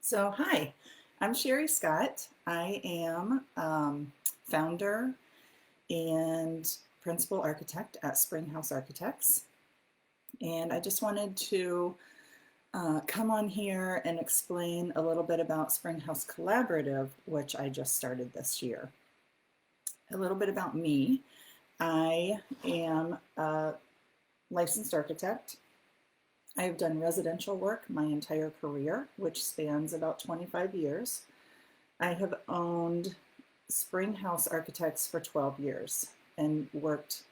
So, hi, I'm Sherry Scott. I am founder and principal architect at Springhouse Architects. And I just wanted to come on here and explain a little bit about Springhouse Collaborative, which I just started this year. A little bit about me. I am a licensed architect. I have done residential work my entire career, which spans about 25 years. I have owned Springhouse Architects for 12 years and worked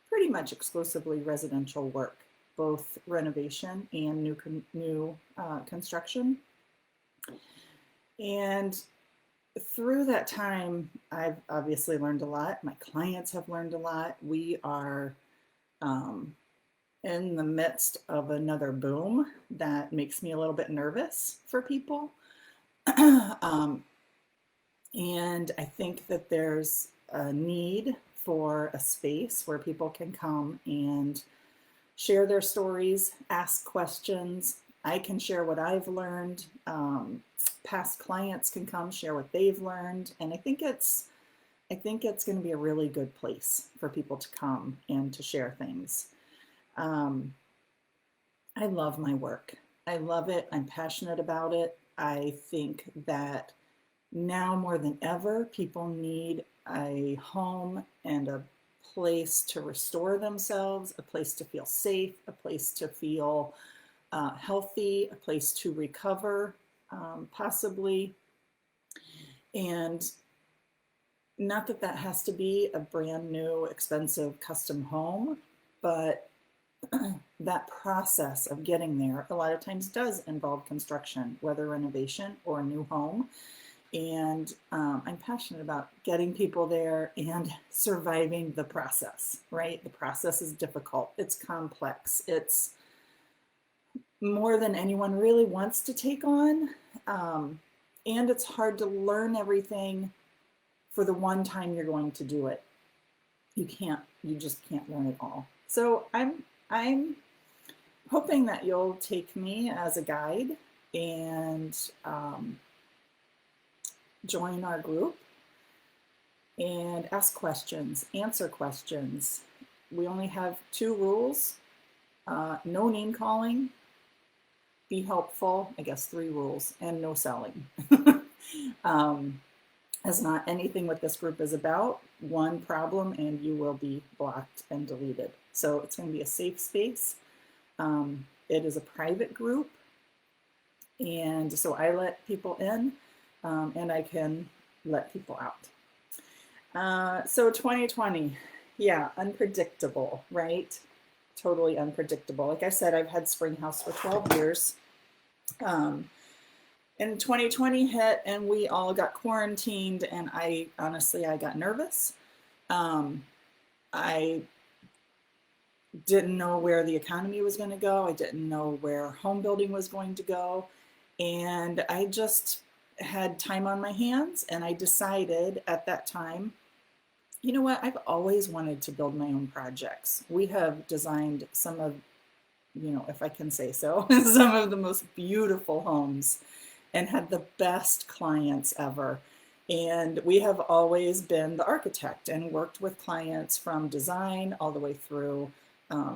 pretty much exclusively residential work, both renovation and new construction. And through that time, I've obviously learned a lot. My clients have learned a lot. We are in the midst of another boom that makes me a little bit nervous for people. um, and I think that there's a need for a space where people can come and share their stories, ask questions. I can share what I've learned. Past clients can come share what they've learned, and I think it's going to be a really good place for people to come and to share things. Um, I love my work. I love it. I'm passionate about it. I think that now more than ever, people need a home and a place to restore themselves, a place to feel safe, a place to feel healthy, a place to recover, possibly. And not that that has to be a brand new, expensive custom home, but that process of getting there a lot of times does involve construction, whether renovation or a new home. And I'm passionate about getting people there and surviving the process, right? The process is difficult, it's complex, it's more than anyone really wants to take on. And it's hard to learn everything for the one time you're going to do it. You just can't learn it all. So I'm hoping that you'll take me as a guide and join our group and ask questions, answer questions. We only have two rules: no name calling, be helpful, I guess three rules, and no selling. That's not anything what this group is about. One problem and you will be blocked and deleted. So it's going to be a safe space. It is a private group, and so I let people in, and I can let people out. So 2020, yeah, unpredictable, right? Totally unpredictable. Like I said, I've had Springhouse for 12 years. And 2020 hit and we all got quarantined, and I got nervous. I didn't know where the economy was going to go. I didn't know where home building was going to go. And I just had time on my hands, and I decided at that time, you know what, I've always wanted to build my own projects. We have designed some of, if I can say so, some of the most beautiful homes and had the best clients ever. And we have always been the architect and worked with clients from design all the way through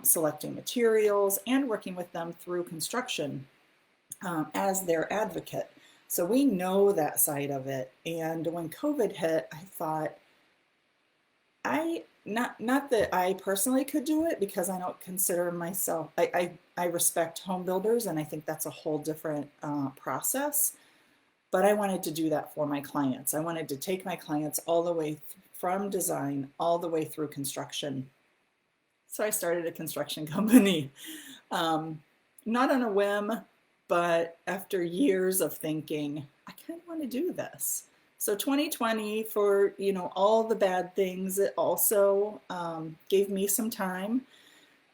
selecting materials and working with them through construction as their advocate. So we know that side of it. And when COVID hit, I thought, not that I personally could do it, because I don't consider myself, I respect home builders, and I think that's a whole different process. But I wanted to do that for my clients. I wanted to take my clients all the way from design all the way through construction. So I started a construction company, not on a whim, but after years of thinking, I kind of want to do this. So 2020, for all the bad things, it also gave me some time,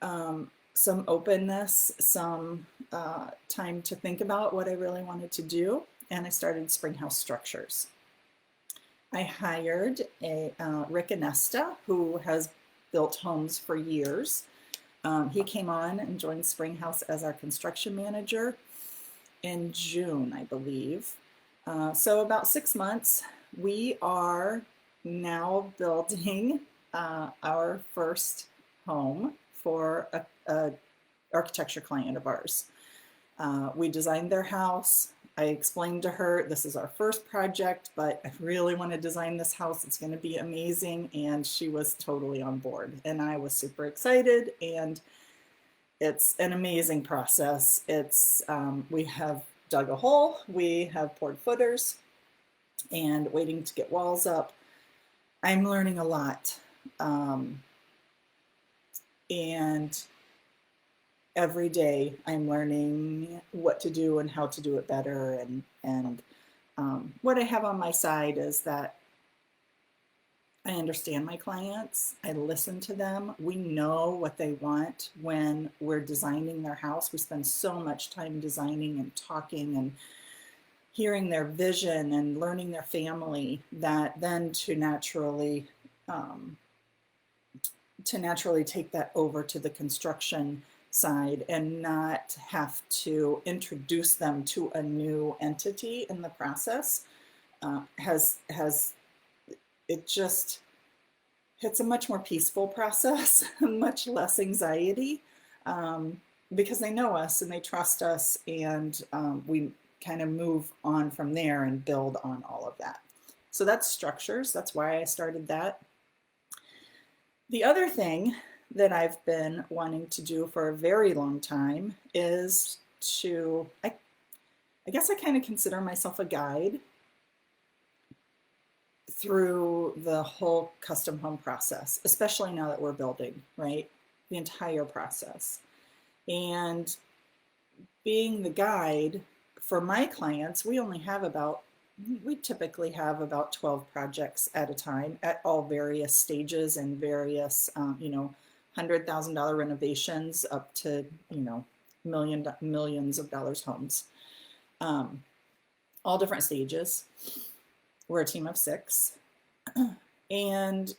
some openness, some time to think about what I really wanted to do, and I started Springhouse Structures. I hired Rick Anesta, who has built homes for years. He came on and joined Springhouse as our construction manager. in June, I believe. So about 6 months, we are now building our first home for a architecture client of ours. We designed their house. I explained to her, this is our first project, but I really want to design this house. It's going to be amazing. And she was totally on board. And I was super excited. And it's an amazing process. We have dug a hole, we have poured footers, and waiting to get walls up. I'm learning a lot. And every day I'm learning what to do and how to do it better. And what I have on my side is that I understand my clients. I listen to them. We know what they want when we're designing their house. We spend so much time designing and talking and hearing their vision and learning their family, that then to naturally take that over to the construction side and not have to introduce them to a new entity in the process it's a much more peaceful process, much less anxiety, because they know us and they trust us, and we kind of move on from there and build on all of that. So that's structures. That's why I started that. The other thing that I've been wanting to do for a very long time is I guess I kind of consider myself a guide through the whole custom home process, especially now that we're building, right? The entire process. And being the guide for my clients, we typically have about 12 projects at a time at all various stages and various, $100,000 renovations up to, millions of dollars homes, all different stages. We're a team of 6, and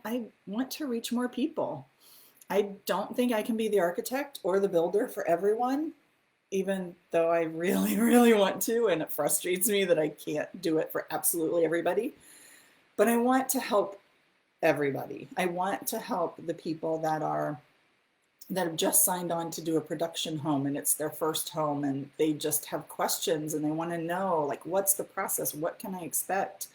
I want to reach more people. I don't think I can be the architect or the builder for everyone, even though I really, really want to, and it frustrates me that I can't do it for absolutely everybody. But I want to help everybody. I want to help the people that have just signed on to do a production home, and it's their first home, and they just have questions and they want to know, like, what's the process? What can I expect?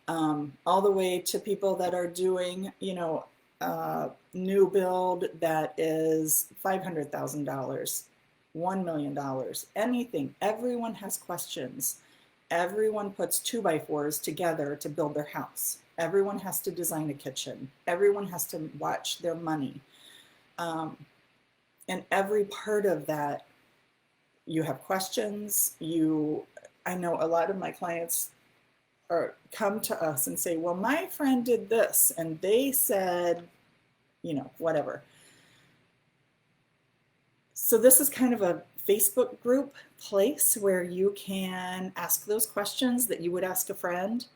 All the way to people that are doing, new build that is $500,000, $1 million, anything. Everyone has questions. Everyone puts 2x4s together to build their house. Everyone has to design a kitchen. Everyone has to watch their money. And every part of that, you have questions. I know a lot of my clients come to us and say, well, my friend did this and they said, whatever. So this is kind of a Facebook group place where you can ask those questions that you would ask a friend.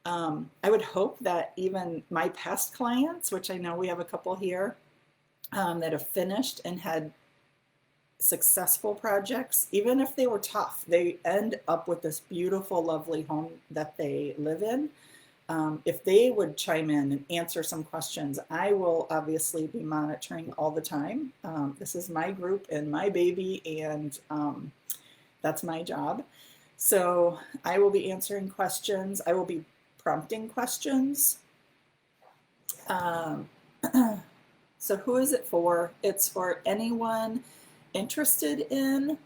I would hope that even my past clients, which I know we have a couple here, that have finished and had successful projects, even if they were tough, they end up with this beautiful, lovely home that they live in. If they would chime in and answer some questions, I will obviously be monitoring all the time. This is my group and my baby, and that's my job. So I will be answering questions. I will be prompting questions. So who is it for? It's for anyone interested in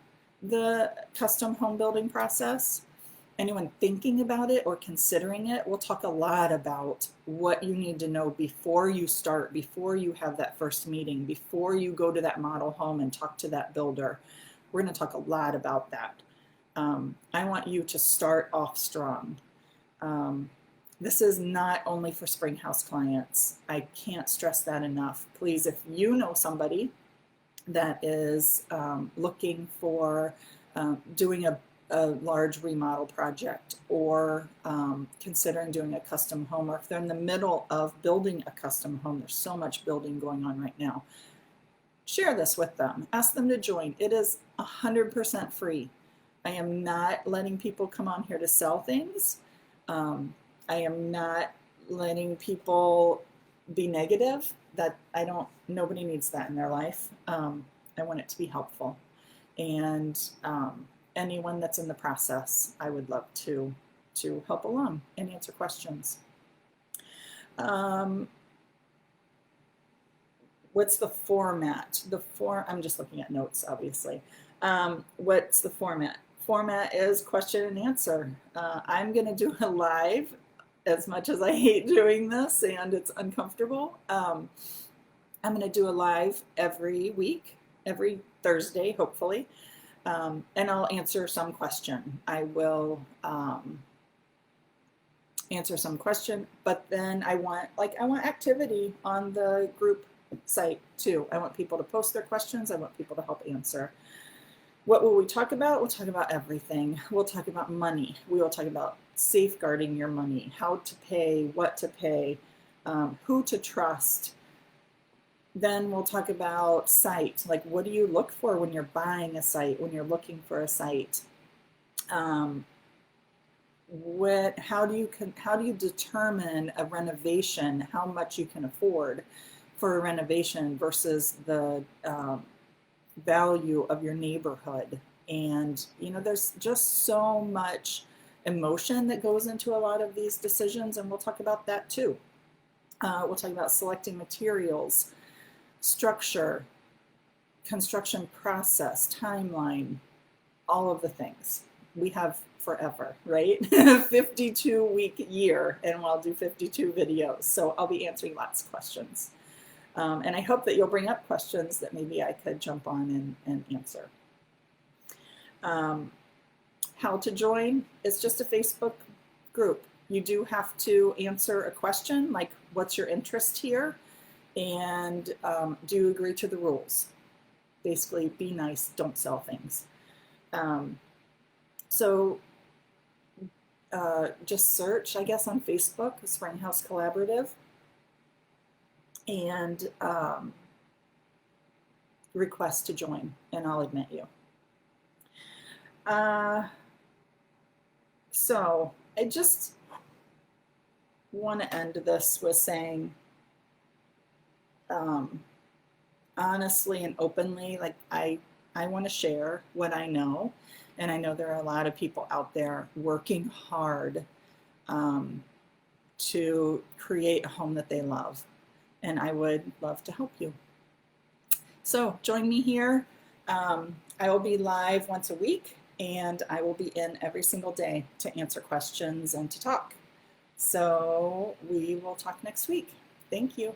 the custom home building process, anyone thinking about it or considering it. We'll talk a lot about what you need to know before you start, before you have that first meeting, before you go to that model home and talk to that builder. We're going to talk a lot about that. I want you to start off strong. This is not only for Springhouse clients. I can't stress that enough. Please, if you know somebody that is looking for doing a large remodel project, or considering doing a custom home, or if they're in the middle of building a custom home, there's so much building going on right now. share this with them. Ask them to join. It is 100% free. I am not letting people come on here to sell things. I am not letting people be negative. That nobody needs that in their life. I want it to be helpful. And anyone that's in the process, I would love to help along and answer questions. What's the format? I'm just looking at notes, obviously. What's the format? Format is question and answer. I'm going to do a live, as much as I hate doing this and it's uncomfortable. I'm going to do a live every week, every Thursday, hopefully. And I'll answer some question. I will answer some question, but then I want activity on the group site too. I want people to post their questions. I want people to help answer. What will we talk about? We'll talk about everything. We'll talk about money. We will talk about safeguarding your money, how to pay, what to pay, who to trust. Then we'll talk about site. Like, what do you look for when you're buying a site, when you're looking for a site? How do you determine a renovation, how much you can afford for a renovation versus the value of your neighborhood? And there's just so much emotion that goes into a lot of these decisions, and we'll talk about that too. We'll talk about selecting materials, structure, construction process, timeline, all of the things. We have forever, right? 52-week year, and I'll do 52 videos. So I'll be answering lots of questions. And I hope that you'll bring up questions that maybe I could jump on and answer. How to join is just a Facebook group. You do have to answer a question like, what's your interest here? And do you agree to the rules? Basically, be nice, don't sell things. Just search, I guess, on Facebook, Springhouse Collaborative, and request to join, and I'll admit you. So I just want to end this with saying, honestly and openly, like I want to share what I know. And I know there are a lot of people out there working hard to create a home that they love. And I would love to help you. So join me here. I will be live once a week, and I will be in every single day to answer questions and to talk. So we will talk next week. Thank you.